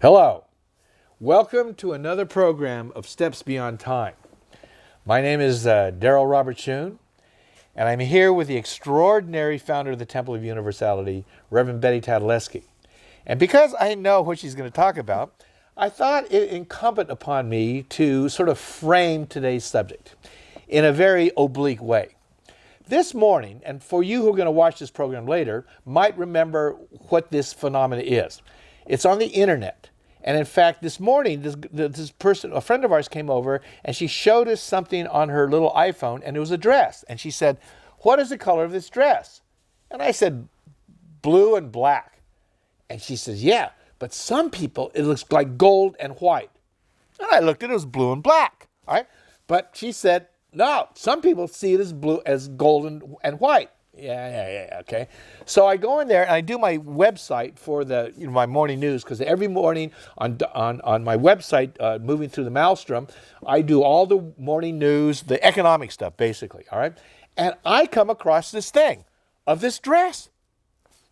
Hello. Welcome to another program of Steps Beyond Time. My name is Darrell Robert Schoon, and I'm here with the extraordinary founder of the Temple of Universality, Reverend Betty Tatalajski. And because I know what she's going to talk about, I thought it incumbent upon me to sort of frame today's subject in a very oblique way. This morning, and for you who are going to watch this program later, might remember what this phenomena is. It's on the internet. And in fact, this morning, this person, a friend of ours, came over and she showed us something on her little iPhone, and it was a dress. And she said, "What is the color of this dress?" And I said, "Blue and black." And she says, "Yeah, but some people, it looks like gold and white." And I looked at it, it was blue and black. All right. But she said, "No, some people see it as blue, as gold and white." Yeah, okay. So I go in there and I do my website for the my morning news, because every morning on my website, Moving Through the Maelstrom, I do all the morning news, the economic stuff, basically. All right, and I come across this thing of this dress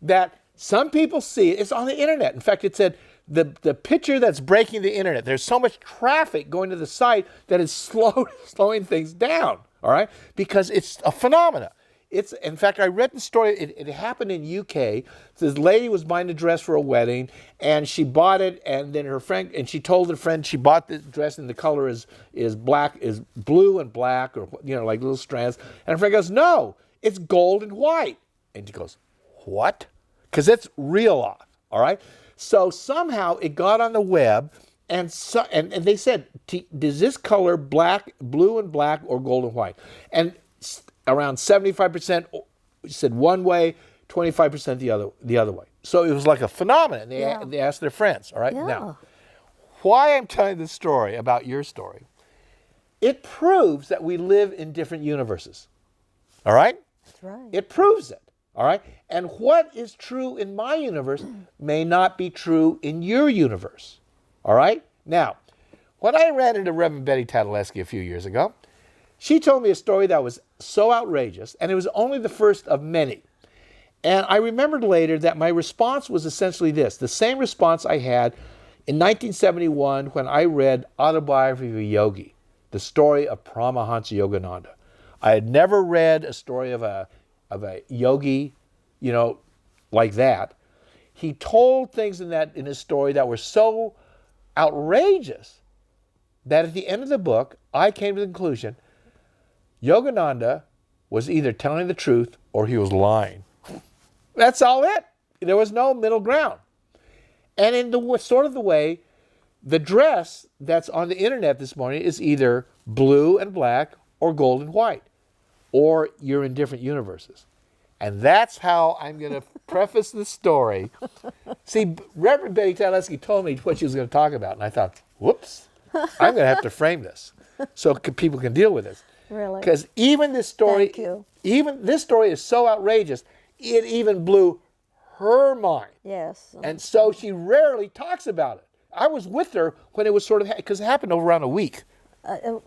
that some people see. It's on the internet. In fact, it said the picture that's breaking the internet. There's so much traffic going to the site that it's slowing things down. All right, because it's a phenomenon. In fact, I read the story. It happened in UK. This lady was buying a dress for a wedding, and she bought it, and then her friend, and she told her friend she bought the dress, and the color is black, is blue and black, or like little strands. And her friend goes, "No, it's gold and white." And she goes, "What?" Because it's real off. All right. So somehow it got on the web, and they said, "Does this color blue and black, or gold and white?" And around 75% said one way, 25% the other way. So it was like a phenomenon. They asked their friends. All right. Yeah. Now, why I'm telling this story about your story, it proves that we live in different universes. All right. That's right. It proves it. All right. And what is true in my universe may not be true in your universe. All right. Now, when I ran into Reverend Betty Tatalajski a few years ago, she told me a story that was so outrageous, and it was only the first of many. And I remembered later that my response was essentially this, the same response I had in 1971 when I read Autobiography of a Yogi, the story of Paramahansa Yogananda. I had never read a story of a yogi, like that. He told things in his story that were so outrageous that at the end of the book, I came to the conclusion Yogananda was either telling the truth or he was lying. That's all it. There was no middle ground. And in the way, the dress that's on the internet this morning is either blue and black or gold and white, or you're in different universes. And that's how I'm going to preface the story. See, Reverend Betty Tatalajski told me what she was going to talk about, and I thought, whoops, I'm going to have to frame this so people can deal with this. Really? Because even this story is so outrageous, it even blew her mind. Yes. And so she rarely talks about it. I was with her when it was because it happened over around a week.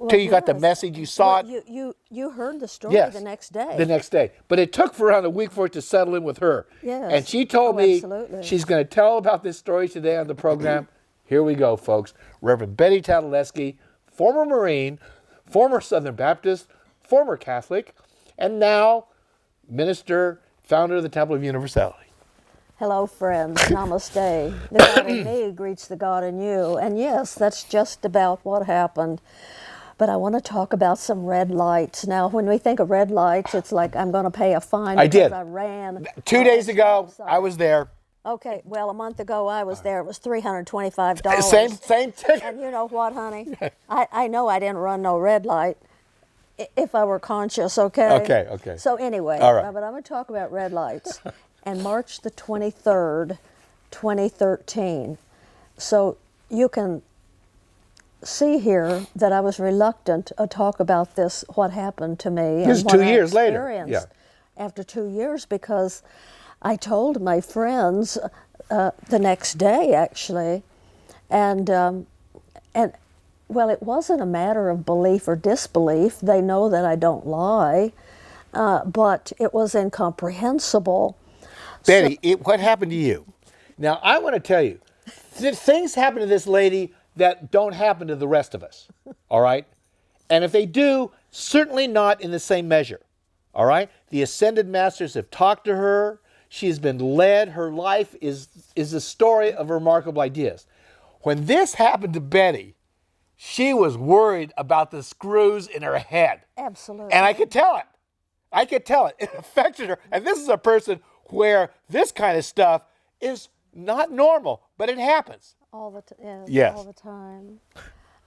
Till you got the message, you saw it. You heard the story Yes, the next day. The next day. But it took for around a week for it to settle in with her. Yes. And she told me absolutely. she's going to tell about this story today on the program. Here we go, folks. Reverend Betty Tatalajski, former Marine, former Southern Baptist, former Catholic, and now minister, founder of the Temple of Universality. Hello, friends. Namaste. The God in me greets the God in you. And yes, that's just about what happened. But I want to talk about some red lights. Now, when we think of red lights, it's like I'm going to pay a fine because I ran. 2 days ago, I was there. Okay, well, a month ago I was there. It was $325. Same ticket. And you know what, honey? I know I didn't run no red light if I were conscious, okay? Okay. So anyway, All right. But I'm going to talk about red lights. And March the 23rd, 2013. So you can see here that I was reluctant to talk about this, what happened to me. This is 2 years later. Yeah. After 2 years, because I told my friends the next day, actually, and well, it wasn't a matter of belief or disbelief. They know that I don't lie, but it was incomprehensible. Betty, what happened to you? Now, I want to tell you, things happen to this lady that don't happen to the rest of us, all right? And if they do, certainly not in the same measure, all right? The ascended masters have talked to her. She has been led. Her life is a story of remarkable ideas. When this happened to Betty, she was worried about the screws in her head. Absolutely. And I could tell it. I could tell it. It affected her. And this is a person where this kind of stuff is not normal, but it happens. All the Yes. all the time.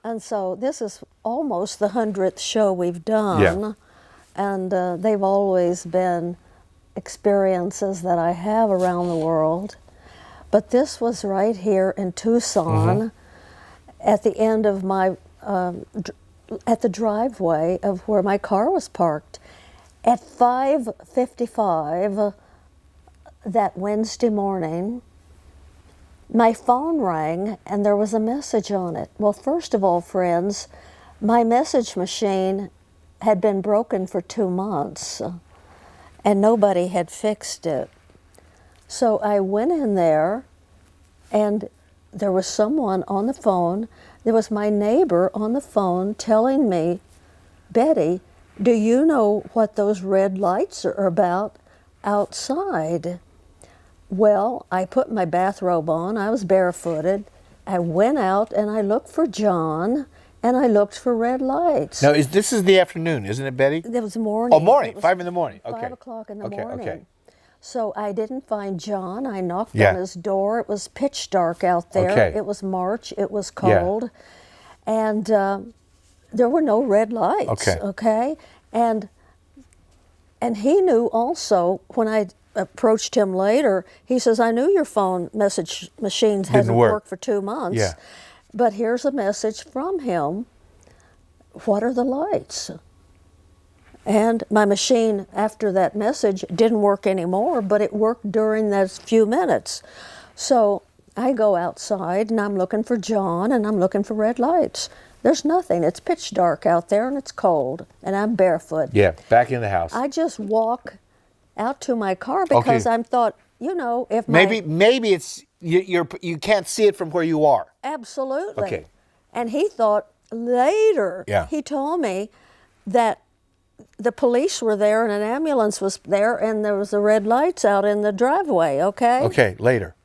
And so this is almost the 100th show we've done. Yeah. And they've always been experiences that I have around the world. But this was right here in Tucson at the end of my, at the driveway of where my car was parked. At 5:55 that Wednesday morning, my phone rang and there was a message on it. Well, first of all, friends, my message machine had been broken for 2 months and nobody had fixed it. So I went in there and there was someone on the phone. There was my neighbor on the phone telling me, Betty, do you know what those red lights are about outside? Well, I put my bathrobe on, I was barefooted, I went out and I looked for John and I looked for red lights. Now, this is the afternoon, isn't it, Betty? It was morning. Oh, morning, It was 5 in the morning. Okay. 5 o'clock in the Okay, morning. okay. So I didn't find John. I knocked Yeah. on his door. It was pitch dark out there. Okay. It was March. It was Yeah. cold. And there were no red lights. Okay. And he knew also, when I approached him later, he says, I knew your phone message machines hasn't work. worked for 2 months. Yeah. But here's a message from him. What are the lights? And my machine, after that message, didn't work anymore, but it worked during those few minutes. So I go outside and I'm looking for John and I'm looking for red lights. There's nothing. It's pitch dark out there and it's cold and I'm barefoot. Yeah, back in the house. I just walk out to my car because I thought, you know, if my... Maybe it's you can't see it from where you are. Absolutely. Okay. And he thought later, Yeah. he told me that the police were there and an ambulance was there and there was the red lights out in the driveway, okay? Okay, later.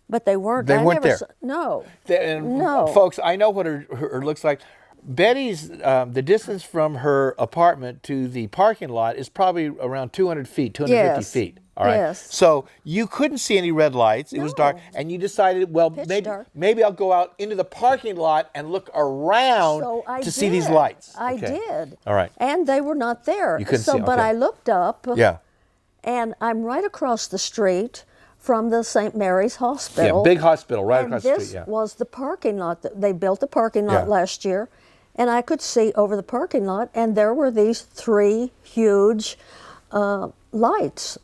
But they weren't. They I weren't never there. No. And No. folks, I know what her looks like. Betty's, the distance from her apartment to the parking lot is probably around 200 feet, 250 Yes. feet. All right. Yes. So you couldn't see any red lights. It was dark. No. And you decided, well, Pitch dark. maybe I'll go out into the parking lot and look around So I to see these did. lights. I Okay. did. All right. And they were not there. You couldn't so, see, but okay. I looked up. Yeah. And I'm right across the street from the St. Mary's Hospital. Yeah, big hospital right and across the this street. Yeah. was the parking lot. They built the parking lot Yeah. last year. And I could see over the parking lot, and there were these 3 huge lights.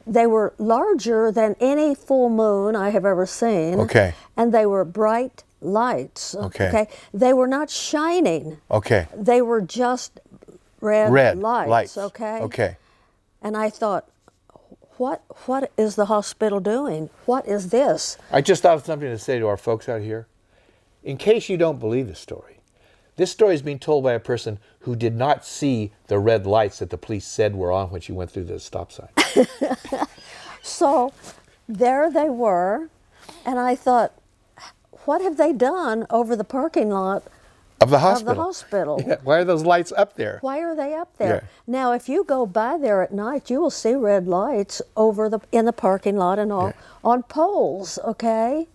They were larger than any full moon I have ever seen. Okay. And they were bright lights. Okay. They were not shining. Okay. They were just red lights. Okay. Okay. And I thought, what is the hospital doing? What is this? I just thought of something to say to our folks out here. In case you don't believe this story is being told by a person who did not see the red lights that the police said were on when she went through the stop sign. So there they were, and I thought, what have they done over the parking lot Of the of hospital. the hospital? Yeah, why are those lights up there? Why are they up there? Yeah. Now, if you go by there at night, you will see red lights in the parking lot and all on poles. Okay.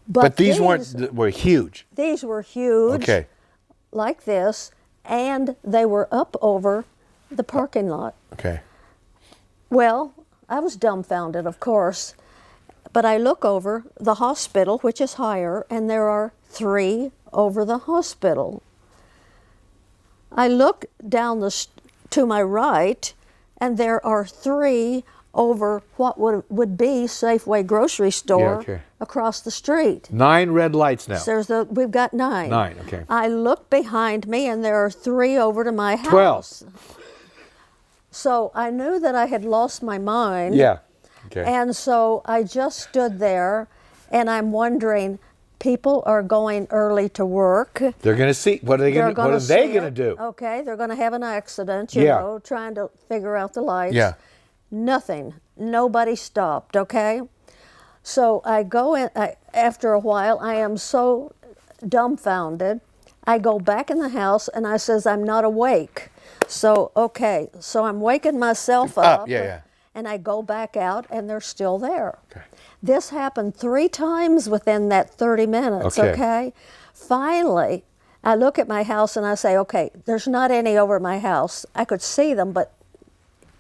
But these were huge. These were huge. Okay. Like this, and they were up over the parking lot. Okay. Well, I was dumbfounded, of course, but I look over the hospital, which is higher, and there are 3 over the hospital. I look down to my right, and there are 3 over what would be Safeway grocery store okay. across the street. 9 red lights now. So we've got 9. 9, okay. I look behind me, and there are 3 over to my house. 12. So I knew that I had lost my mind. Yeah. Okay. And so I just stood there, And I'm wondering, people are going early to work. They're going to see. What are they going to? What are they going to do? Okay, they're going to have an accident, you Yeah. know, trying to figure out the lights. Yeah. Nothing. Nobody stopped, okay? So I go in, after a while, I am so dumbfounded. I go back in the house and I says, I'm not awake. So, okay, so I'm waking myself up. Yeah, yeah. And I go back out and they're still there. Okay. This happened 3 times within that 30 minutes, okay? Finally, I look at my house and I say, okay, there's not any over my house. I could see them, but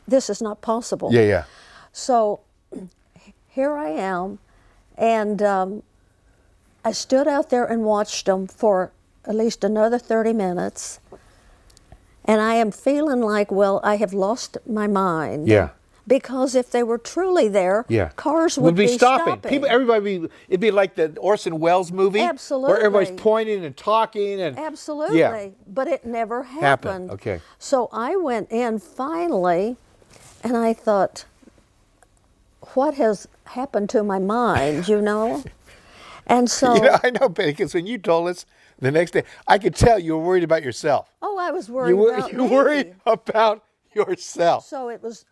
this is not possible. Yeah, yeah. So here I am, and I stood out there and watched them for at least another 30 minutes, and I am feeling like, well, I have lost my mind. Yeah. Because if they were truly there, Yeah. cars would be stopping. People, everybody, it'd be like the Orson Welles movie. Absolutely. Where everybody's pointing and talking and. Absolutely. Yeah. But it never happened. Okay. So I went in finally, and I thought, what has happened to my mind, you know? And so. You know, I know, because when you told us the next day, I could tell you were worried about yourself. Oh, I was worried about You worried about yourself. So it was,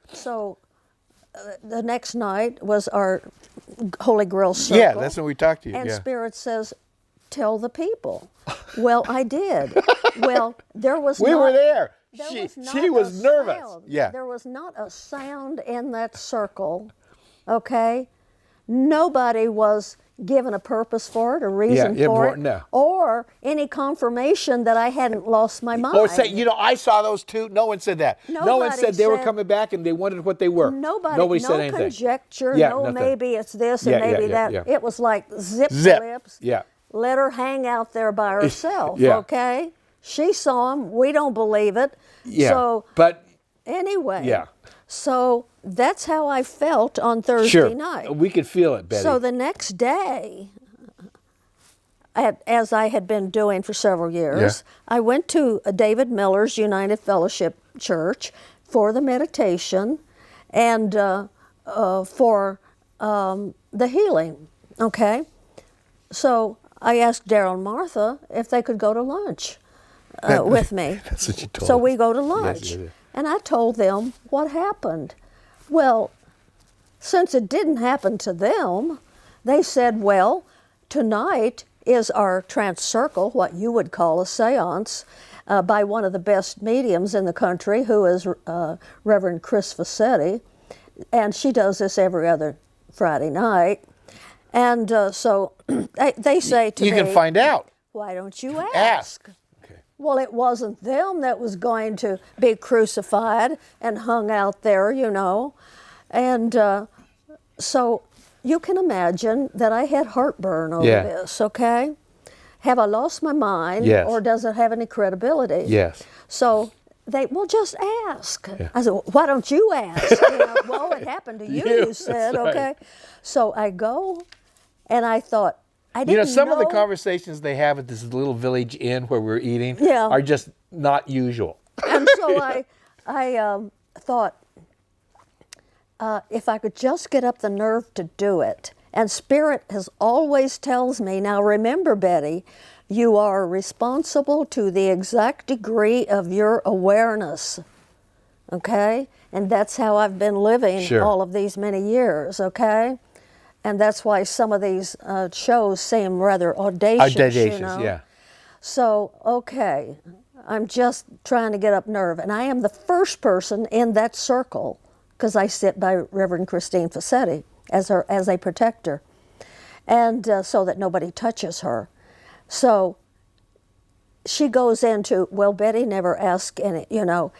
the next night was our Holy Grail circle. Yeah, that's when we talked to you. And yeah. Spirit says, tell the people. Well, I did. Well, there was We not, were there. there She was not was a nervous. sound. Yeah. There was not a sound in that circle, okay? Nobody was given a purpose for it, a reason for it, no. or any confirmation that I hadn't lost my mind. Or say, you know, I saw those two. No one said that. No one Nobody said they were said- coming back and they wondered what they were. Nobody said no anything. conjecture, Yeah, no nothing. maybe it's this Yeah, and maybe yeah, that. yeah. It was like zip lips. Yeah. Let her hang out there by herself, Yeah. okay? She saw him. We don't believe it. Yeah. So But anyway, Yeah. So that's how I felt on Thursday sure, night. we could feel it, Betty. So the next day, as I had been doing for several years, I went to David Miller's United Fellowship Church for the meditation and for the healing, okay? So I asked Daryl and Martha if they could go to lunch with me. That's what you told So us. we go to lunch. Yes, And I told them what happened. Well, since it didn't happen to them, they said, well, tonight is our trance circle, what you would call a seance, by one of the best mediums in the country, who is Reverend Chris Fassetti. And she does this every other Friday night. And so they say to me, you can find out. why don't you Ask. Okay. Well, it wasn't them that was going to be crucified and hung out there, you know. And so you can imagine that I had heartburn over this, okay? Have I lost my mind, Yes. or does it have any credibility? Yes. So they, well, just ask. Yeah. I said, well, why don't you ask? You know, well, it happened to you, you said, that's right. okay? So I go, and I thought, I didn't You know, some of the know- conversations they have at this little village inn where we're eating Yeah. are just not usual. And so I thought, if I could just get up the nerve to do it. And Spirit has always tells me, now remember, Betty, you are responsible to the exact degree of your awareness, okay? And that's how I've been living Sure. all of these many years, okay? And that's why some of these shows seem rather audacious, Audacious, you know? yeah. So, okay, I'm just trying to get up nerve. And I am the first person in that circle, because I sit by Reverend Christine Fassetti as a protector, and so that nobody touches her. So she goes into, well, Betty never asked any, you know,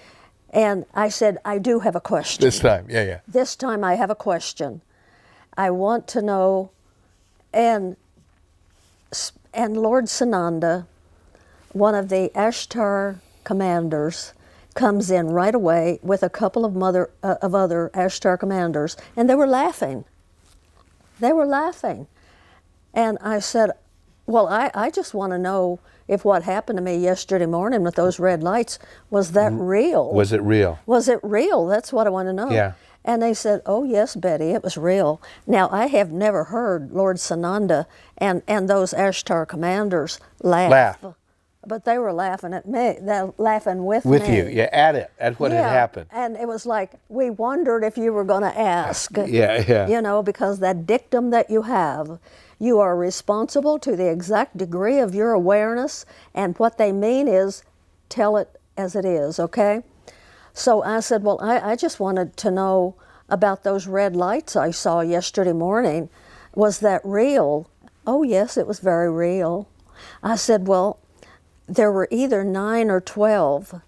and I said, I do have a question. This time, yeah. This time I have a question. I want to know, and Lord Sananda, one of the Ashtar commanders, comes in right away with a couple of other Ashtar commanders, and they were laughing. They were laughing. And I said, well, I just want to know if what happened to me yesterday morning with those red lights, was that real? Was it real? Was it real? That's what I want to know. Yeah. And they said, oh, yes, Betty, it was real. Now, I have never heard Lord Sananda and those Ashtar commanders laugh. But they were laughing at me, laughing with me. With you, yeah, at what had happened. And it was like, we wondered if you were going to ask. Yeah. You know, because that dictum that you have, you are responsible to the exact degree of your awareness, and what they mean is, tell it as it is, okay? So I said, well, I just wanted to know about those red lights I saw yesterday morning. Was that real? Oh, yes, it was very real. I said, well, there were either 9 or 12.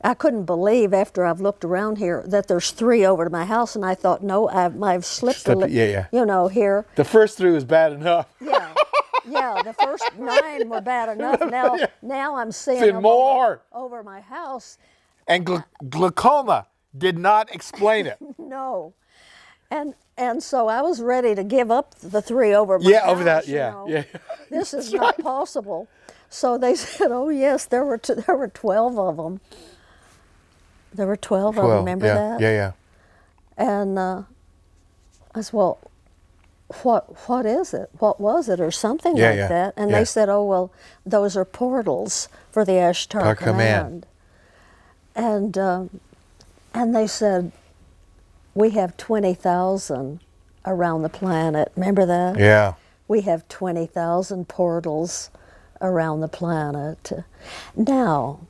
I couldn't believe, after I've looked around here, that there's 3 over to my house, and I thought, no, I've slipped you know, here. The first 3 was bad enough. Yeah, the first 9 were bad enough. Now I'm seeing them more over my house. And glaucoma did not explain it. No. And so I was ready to give up the 3 over my house. Over that, you know. This is not possible. So they said, oh, yes, there were 12 of them. There were 12 of them, remember that? Yeah. And I said, well, what is it? What was it? Or something like that. And they said, oh, well, those are portals for the Ashtar Command. And they said, we have 20,000 around the planet. Remember that? Yeah. We have 20,000 portals around the planet. Now,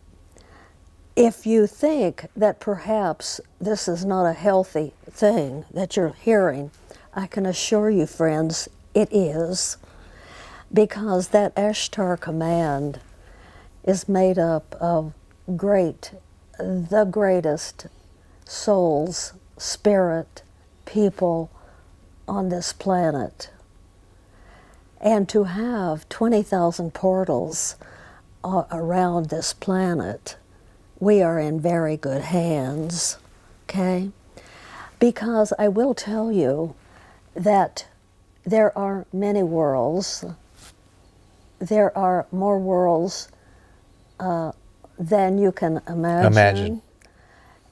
if you think that perhaps this is not a healthy thing that you're hearing, I can assure you, friends, it is. Because that Ashtar Command is made up of the greatest souls, spirit, people on this planet. And to have 20,000 portals around this planet, we are in very good hands, okay? Because I will tell you that there are many worlds. There are more worlds than you can imagine.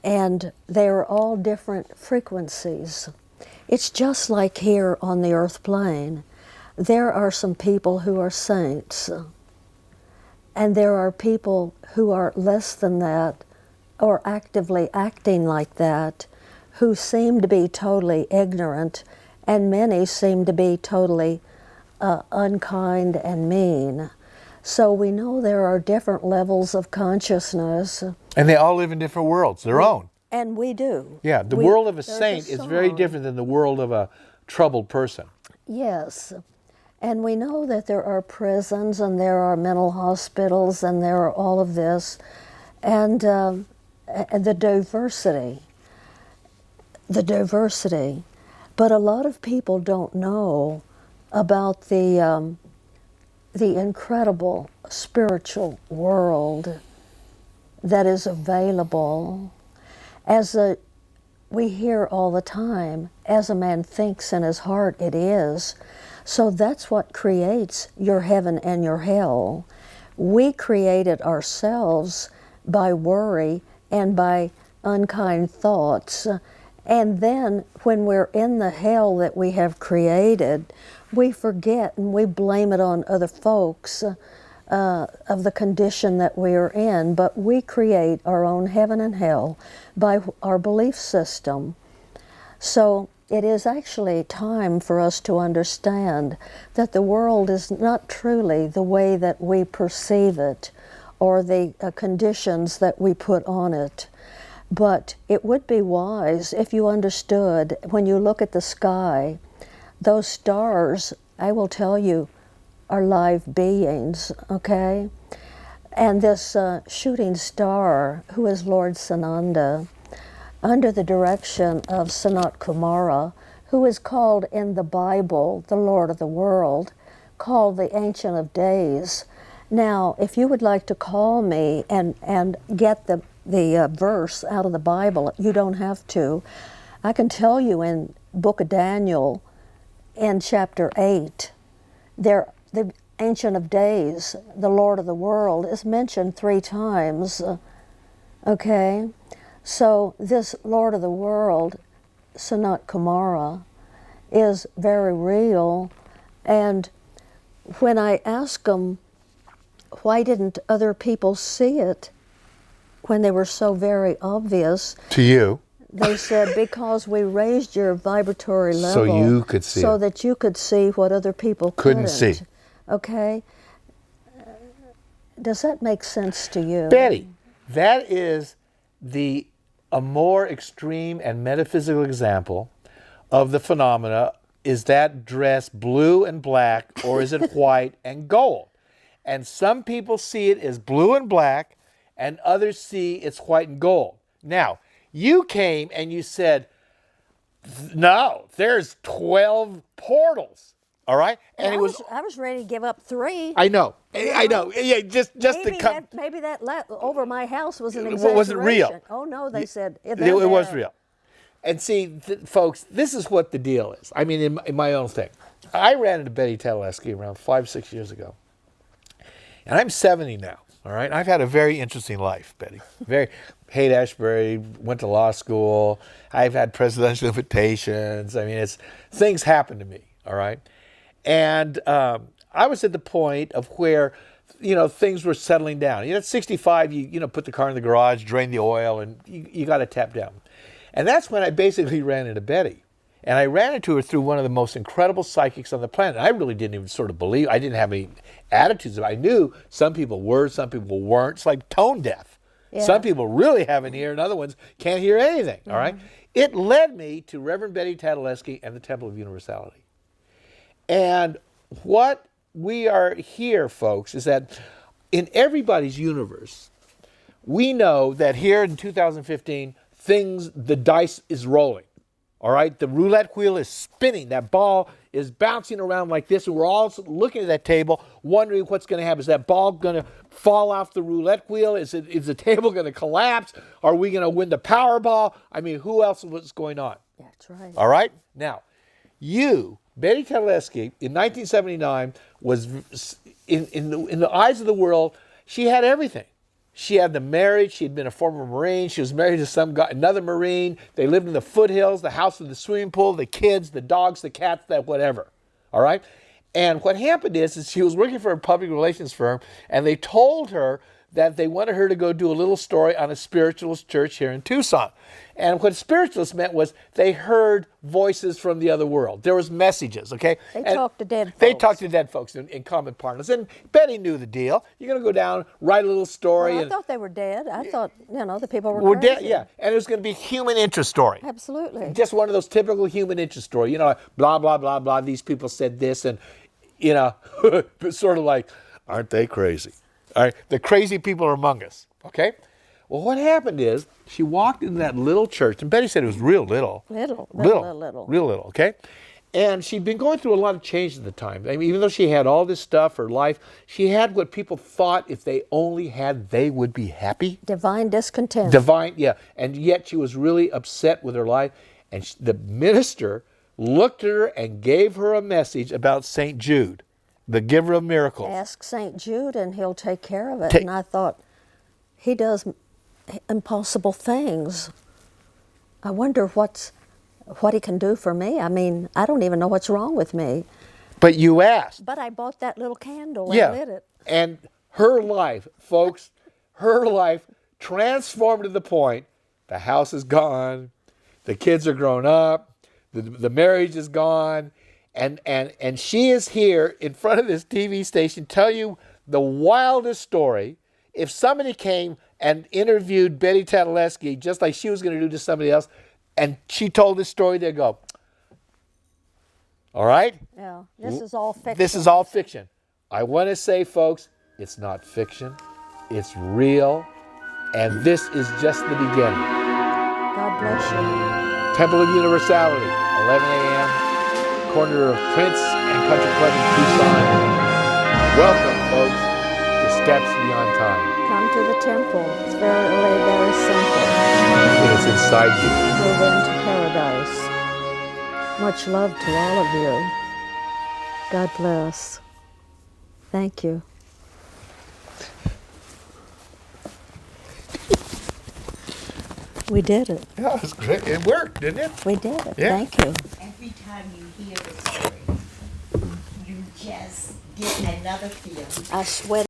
And they are all different frequencies. It's just like here on the earth plane. There are some people who are saints, and there are people who are less than that, or actively acting like that, who seem to be totally ignorant, and many seem to be totally unkind and mean. So we know there are different levels of consciousness. And they all live in different worlds, their own. And we do. Yeah, the world of a saint is very different than the world of a troubled person. Yes. And we know that there are prisons and there are mental hospitals and there are all of this. And the diversity. But a lot of people don't know about the incredible spiritual world that is available. We hear all the time, as a man thinks in his heart, it is. So that's what creates your heaven and your hell. We create it ourselves by worry and by unkind thoughts. And then when we're in the hell that we have created, we forget and we blame it on other folks of the condition that we are in. But we create our own heaven and hell by our belief system. So it is actually time for us to understand that the world is not truly the way that we perceive it or the conditions that we put on it. But it would be wise if you understood, when you look at the sky, those stars, I will tell you, are live beings, okay? And this shooting star, who is Lord Sananda, under the direction of Sanat Kumara, who is called in the Bible the Lord of the world, called the Ancient of Days. Now, if you would like to call me and get the verse out of the Bible, you don't have to. I can tell you in Book of Daniel, in chapter 8, the Ancient of Days, the Lord of the world, is mentioned 3 times, okay? So this Lord of the world Sanat Kumara is very real. And when I ask them, why didn't other people see it when they were so very obvious? To you. They said, because we raised your vibratory level So you could see so it. that you could see what other people Couldn't see. Okay? Does that make sense to you? Betty, that is a more extreme and metaphysical example of the phenomena. Is that dress blue and black, or is it white and gold? And some people see it as blue and black, and others see it's white and gold. Now, you came and you said, no, there's 12 portals. All right? And I was ready to give up 3. I know. Yeah, just maybe to come. maybe that over my house was an exaggeration. It wasn't real. Oh no, they said it was real. And see, folks, this is what the deal is. I mean, in my own thing, I ran into Betty Tatalajski around 5-6 years ago, and I'm 70 now. All right, I've had a very interesting life, Betty. Very Haight-Ashbury, went to law school. I've had presidential invitations. I mean, things happen to me. All right, and I was at the point of where, things were settling down. At 65, you put the car in the garage, drain the oil, and you got to tap down. And that's when I basically ran into Betty. And I ran into her through one of the most incredible psychics on the planet. I really didn't even sort of believe, I didn't have any attitudes. I knew some people were, some people weren't. It's like tone deaf. Yeah. Some people really have an ear and other ones can't hear anything, all right? It led me to Reverend Betty Tatalajski and the Temple of Universality. And what we are here, folks, is that in everybody's universe, we know that here in 2015, the dice is rolling, all right? The roulette wheel is spinning. That ball is bouncing around like this, and we're all looking at that table, wondering what's going to happen. Is that ball going to fall off the roulette wheel? Is the table going to collapse? Are we going to win the Powerball? I mean, who else was going on? That's right. All right? Now, Betty Tatalajski, in 1979, was, in the eyes of the world, she had everything. She had the marriage. She had been a former Marine. She was married to some guy, another Marine. They lived in the foothills, the house with the swimming pool, the kids, the dogs, the cats, that whatever. All right? And what happened is she was working for a public relations firm, and they told her that they wanted her to go do a little story on a spiritualist church here in Tucson. And what spiritualist meant was they heard voices from the other world. There was messages, okay? They talked to dead folks. They talked to dead folks in common parlance. And Betty knew the deal. You're going to go down, write a little story. Well, I thought they were dead. I thought, the people were crazy. Dead, yeah. And it was going to be a human interest story. Absolutely. Just one of those typical human interest stories. Blah, blah, blah, blah. These people said this, and, sort of like, aren't they crazy? All right, the crazy people are among us, okay? Well, what happened is she walked into that little church, and Betty said it was real little. Little. Real little, okay? And she'd been going through a lot of change at the time. I mean, even though she had all this stuff, her life, she had what people thought if they only had, they would be happy. Divine discontent. Yeah. And yet she was really upset with her life. And the minister looked at her and gave her a message about St. Jude, the giver of miracles. Ask St. Jude and he'll take care of it. And I thought, he does impossible things. I wonder what he can do for me. I mean, I don't even know what's wrong with me. But you asked. But I bought that little candle and lit it. And her life, folks, transformed to the point, the house is gone, the kids are grown up, the marriage is gone, and she is here in front of this TV station telling you the wildest story. If somebody came and interviewed Betty Tatalajski just like she was going to do to somebody else, and she told this story, they'd go, all right? Yeah, this is all fiction. This is all fiction. I want to say, folks, it's not fiction. It's real. And this is just the beginning. God bless you. Temple of Universality, 11 a.m., corner of Prince and Country Club in Tucson. Welcome, folks, to Steps Beyond Time. Come to the temple. It's very, very simple. And it's inside you. Move into paradise. Much love to all of you. God bless. Thank you. We did it. Yeah, it was great. It worked, didn't it? We did it. Yeah. Thank you. Every time you hear the story, you just get another feeling. I sweat.